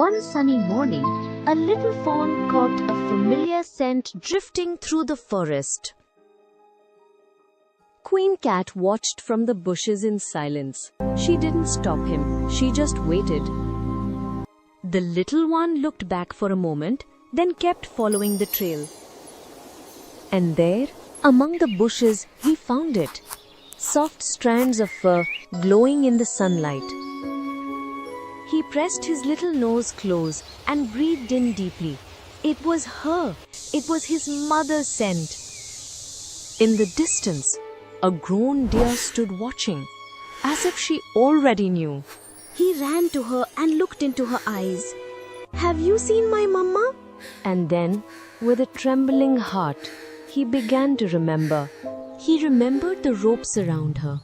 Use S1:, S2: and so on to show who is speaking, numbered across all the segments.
S1: One sunny morning, a little fawn caught a familiar scent drifting through the forest. Queen Cat watched from the bushes in silence. She didn't stop him, she just waited. The little one looked back for a moment, then kept following the trail. And there, among the bushes, he found it. Soft strands of fur glowing in the sunlight. He pressed his little nose close and breathed in deeply. It was her. It was his mother's scent. In the distance, a grown deer stood watching, as if she already knew.
S2: He ran to her and looked into her eyes. "Have you seen my mama?"
S1: And then, with a trembling heart, he began to remember. He remembered the ropes around her.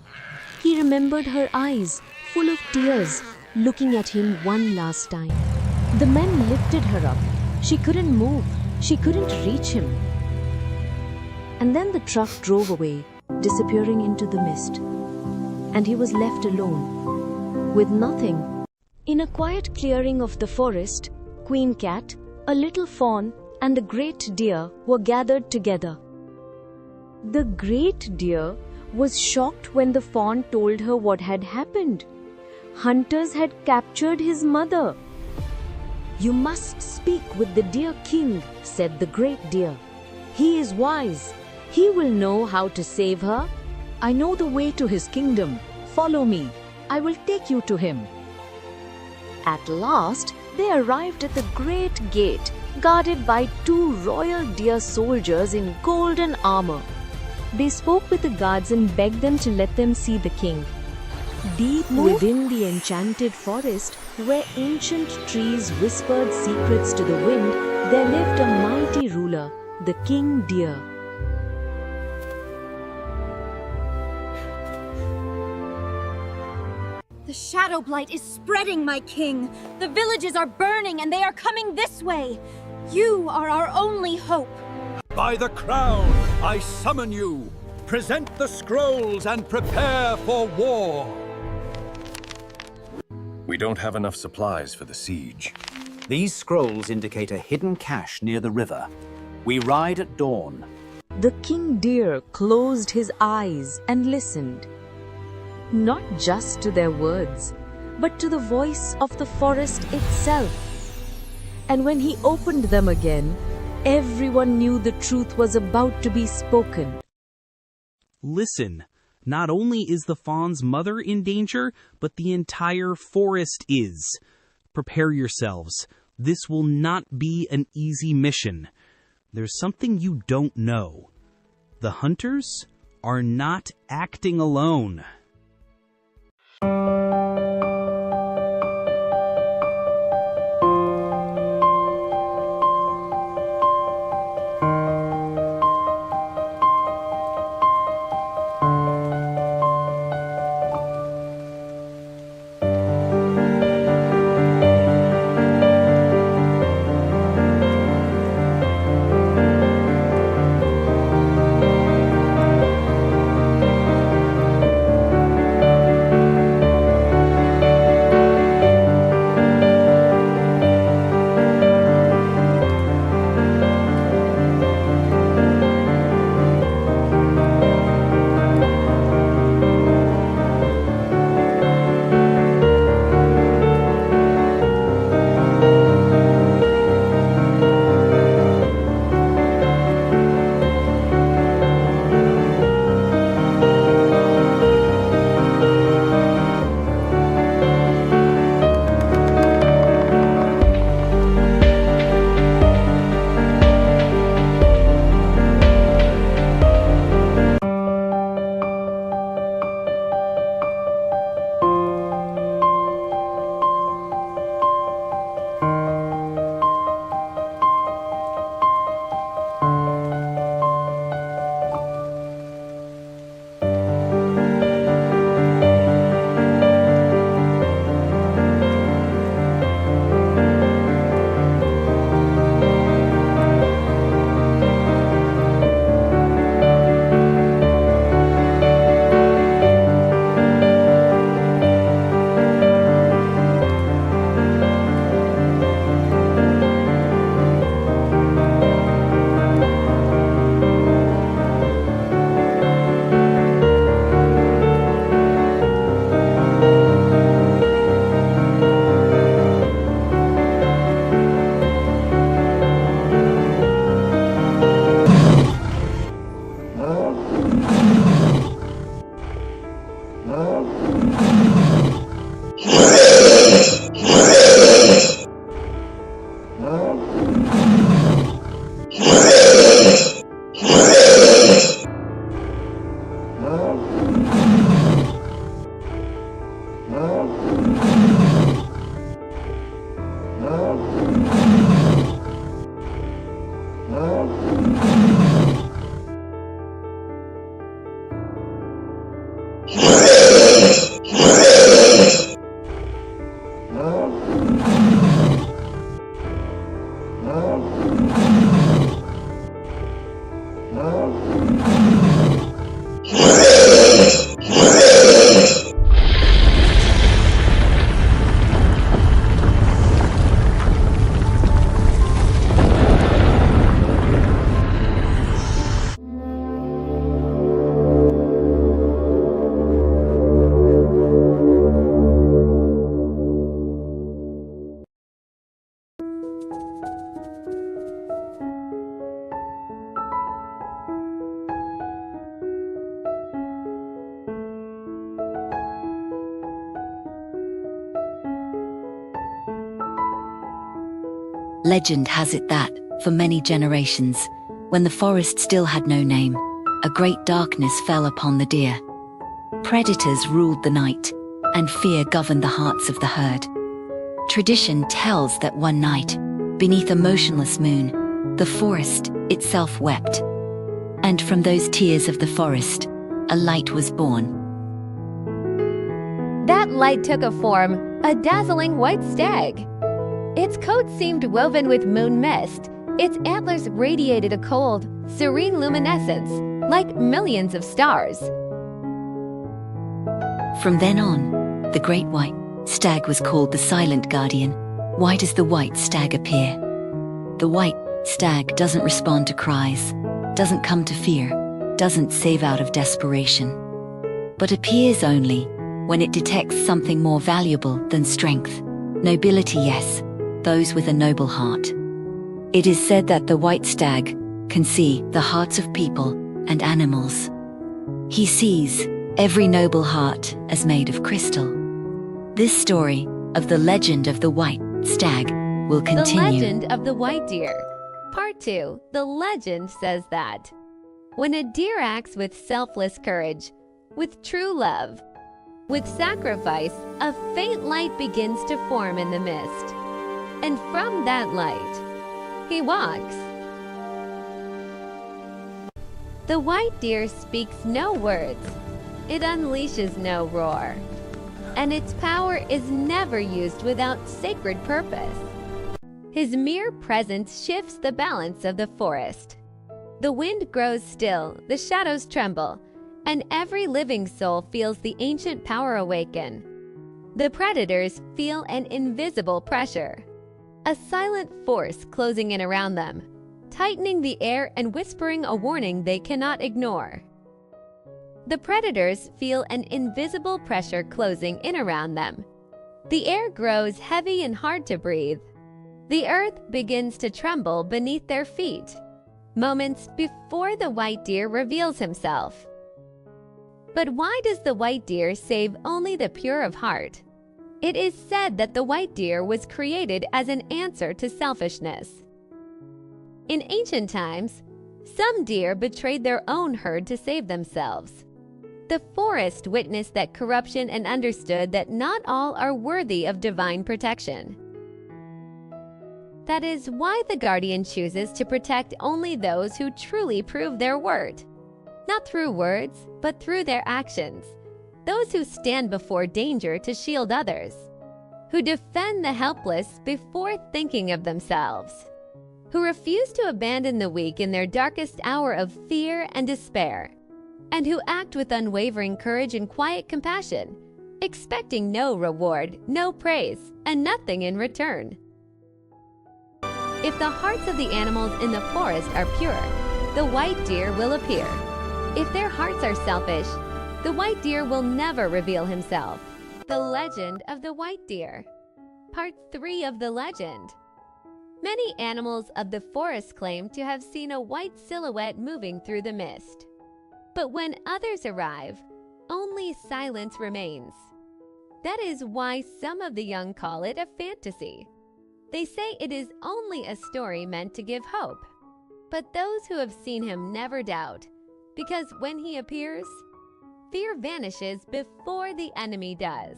S1: He remembered her eyes, full of tears, looking at him one last time. The men lifted her up. She couldn't move. She couldn't reach him. And then the truck drove away, disappearing into the mist. And he was left alone, with nothing. In a quiet clearing of the forest, Queen Cat, a little fawn, and the great deer were gathered together. The great deer was shocked when the fawn told her what had happened. Hunters had captured his mother. "You must speak with the deer king," said the great deer. "He is wise. He will know how to save her."
S3: "I know the way to his kingdom. Follow me. I will take you to him."
S1: At last, they arrived at the great gate, guarded by 2 royal deer soldiers in golden armor. They spoke with the guards and begged them to let them see the king. Deep within the enchanted forest, where ancient trees whispered secrets to the wind, there lived a mighty ruler, the King Deer.
S4: The shadow blight is spreading, my king. The villages are burning and they are coming this way. You are our only hope.
S5: By the crown, I summon you. Present the scrolls and prepare for war.
S6: We don't have enough supplies for the siege.
S7: These scrolls indicate a hidden cache near the river. We ride at dawn.
S1: The King Deer closed his eyes and listened. Not just to their words, but to the voice of the forest itself. And when he opened them again, everyone knew the truth was about to be spoken.
S8: Listen, not only is the fawn's mother in danger, but the entire forest is. Prepare yourselves. This will not be an easy mission. There's something you don't know. The hunters are not acting alone.
S9: Legend has it that, for many generations, when the forest still had no name, a great darkness fell upon the deer. Predators ruled the night, and fear governed the hearts of the herd. Tradition tells that one night, beneath a motionless moon, the forest itself wept. And from those tears of the forest, a light was born.
S10: That light took a form, a dazzling white stag. Its coat seemed woven with moon mist. Its antlers radiated a cold, serene luminescence, like millions of stars.
S9: From then on, the great white stag was called the silent guardian. Why does the white stag appear? The white stag doesn't respond to cries, doesn't come to fear, doesn't save out of desperation, but appears only when it detects something more valuable than strength. Nobility, yes, those with a noble heart. It is said that the white stag can see the hearts of people and animals. He sees every noble heart as made of crystal. This story of the legend of the white stag will continue.
S10: The legend of the white deer. Part 2. The legend says that when a deer acts with selfless courage, with true love, with sacrifice, a faint light begins to form in the mist. And from that light, he walks. The white deer speaks no words. It unleashes no roar. And its power is never used without sacred purpose. His mere presence shifts the balance of the forest. The wind grows still, the shadows tremble, and every living soul feels the ancient power awaken. The predators feel an invisible pressure, a silent force closing in around them, tightening the air and whispering a warning they cannot ignore. The predators feel an invisible pressure closing in around them. The air grows heavy and hard to breathe. The earth begins to tremble beneath their feet, moments before the white deer reveals himself. But why does the white deer save only the pure of heart? It is said that the white deer was created as an answer to selfishness. In ancient times, some deer betrayed their own herd to save themselves. The forest witnessed that corruption and understood that not all are worthy of divine protection. That is why the guardian chooses to protect only those who truly prove their worth. Not through words, but through their actions. Those who stand before danger to shield others. Who defend the helpless before thinking of themselves. Who refuse to abandon the weak in their darkest hour of fear and despair. And who act with unwavering courage and quiet compassion, expecting no reward, no praise, and nothing in return. If the hearts of the animals in the forest are pure, the white deer will appear. If their hearts are selfish, the white deer will never reveal himself. The legend of the white deer. Part 3 of the legend. Many animals of the forest claim to have seen a white silhouette moving through the mist. But when others arrive, only silence remains. That is why some of the young call it a fantasy. They say it is only a story meant to give hope. But those who have seen him never doubt, because when he appears, fear vanishes before the enemy does.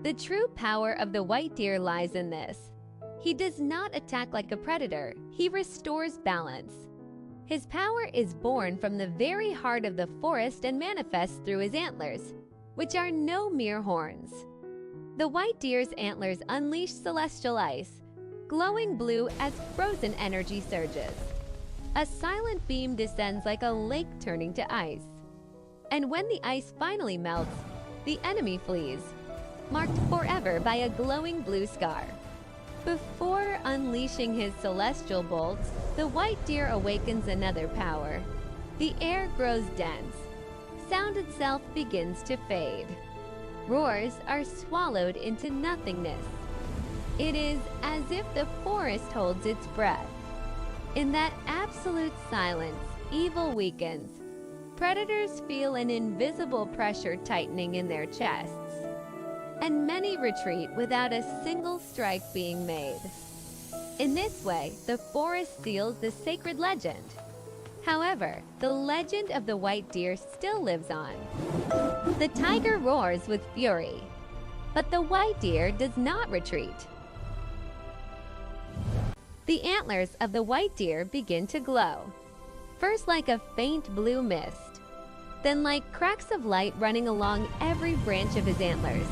S10: The true power of the white deer lies in this. He does not attack like a predator, he restores balance. His power is born from the very heart of the forest and manifests through his antlers, which are no mere horns. The white deer's antlers unleash celestial ice, glowing blue as frozen energy surges. A silent beam descends like a lake turning to ice. And when the ice finally melts, the enemy flees, marked forever by a glowing blue scar. Before unleashing his celestial bolts, the white deer awakens another power. The air grows dense. Sound itself begins to fade. Roars are swallowed into nothingness. It is as if the forest holds its breath. In that absolute silence, evil weakens. Predators feel an invisible pressure tightening in their chests. And many retreat without a single strike being made. In this way, the forest seals the sacred legend. However, the legend of the white deer still lives on. The tiger roars with fury, but the white deer does not retreat. The antlers of the white deer begin to glow, first like a faint blue mist, then like cracks of light running along every branch of his antlers.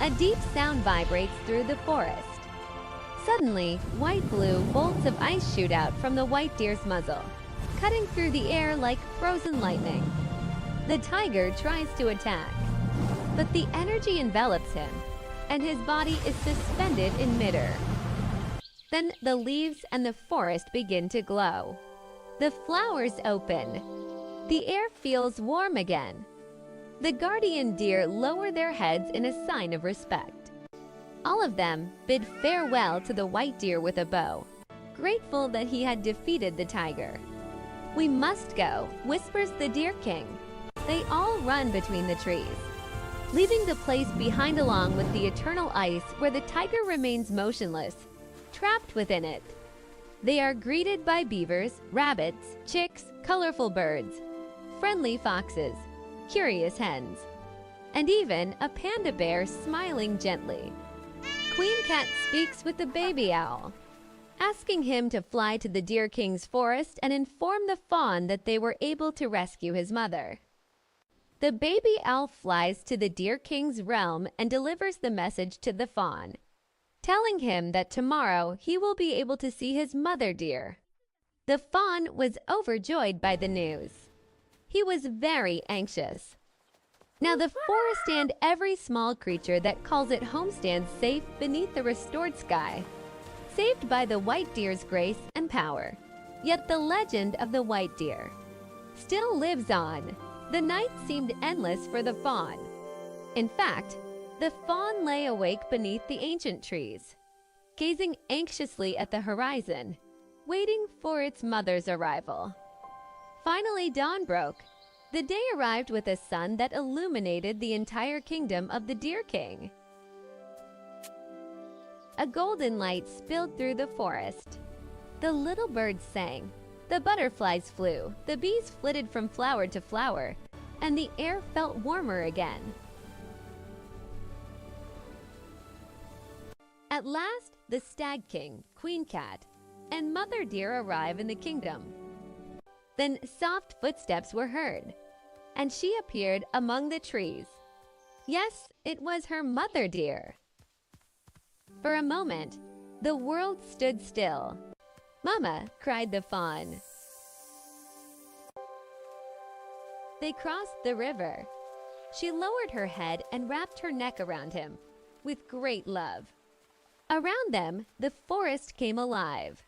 S10: A deep sound vibrates through the forest. Suddenly, white-blue bolts of ice shoot out from the white deer's muzzle, cutting through the air like frozen lightning. The tiger tries to attack, but the energy envelops him, and his body is suspended in midair. Then the leaves and the forest begin to glow. The flowers open. The air feels warm again. The guardian deer lower their heads in a sign of respect. All of them bid farewell to the white deer with a bow, grateful that he had defeated the tiger. "We must go," whispers the Deer King. They all run between the trees, leaving the place behind along with the eternal ice where the tiger remains motionless, trapped within it. They are greeted by beavers, rabbits, chicks, colorful birds, friendly foxes, curious hens, and even a panda bear smiling gently. Queen Cat speaks with the baby owl, asking him to fly to the Deer King's forest and inform the fawn that they were able to rescue his mother. The baby owl flies to the Deer King's realm and delivers the message to the fawn, telling him that tomorrow he will be able to see his mother deer. The fawn was overjoyed by the news. He was very anxious. Now the forest and every small creature that calls it home stands safe beneath the restored sky, saved by the white deer's grace and power. Yet the legend of the white deer still lives on. The night seemed endless for the fawn. In fact, the fawn lay awake beneath the ancient trees, gazing anxiously at the horizon, waiting for its mother's arrival. Finally, dawn broke. The day arrived with a sun that illuminated the entire kingdom of the Deer King. A golden light spilled through the forest. The little birds sang, the butterflies flew, the bees flitted from flower to flower, and the air felt warmer again. At last, the Stag King, Queen Cat, and Mother Deer arrive in the kingdom. Then soft footsteps were heard, and she appeared among the trees. Yes, it was her mother deer. For a moment, the world stood still. "Mama!" cried the fawn. They crossed the river. She lowered her head and wrapped her neck around him with great love. Around them, the forest came alive.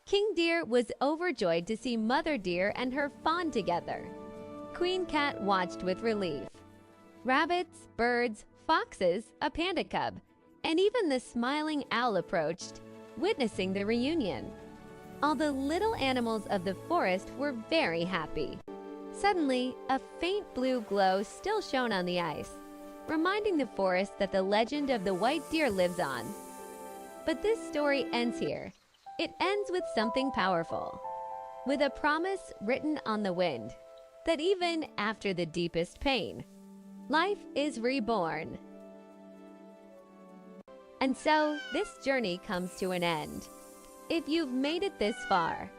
S10: King Deer was overjoyed to see Mother Deer and her fawn together. Queen Cat watched with relief. Rabbits, birds, foxes, a panda cub, and even the smiling owl approached, witnessing the reunion. All the little animals of the forest were very happy. Suddenly, a faint blue glow still shone on the ice, reminding the forest that the legend of the white deer lives on. But this story ends here. It ends with something powerful, with a promise written on the wind, that even after the deepest pain, life is reborn. And so, this journey comes to an end. If you've made it this far,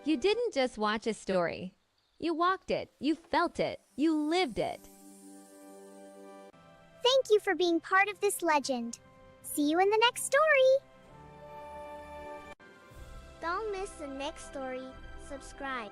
S10: you didn't just watch a story. You walked it, you felt it, you lived it.
S11: Thank you for being part of this legend. See you in the next story! Don't miss the next story. Subscribe.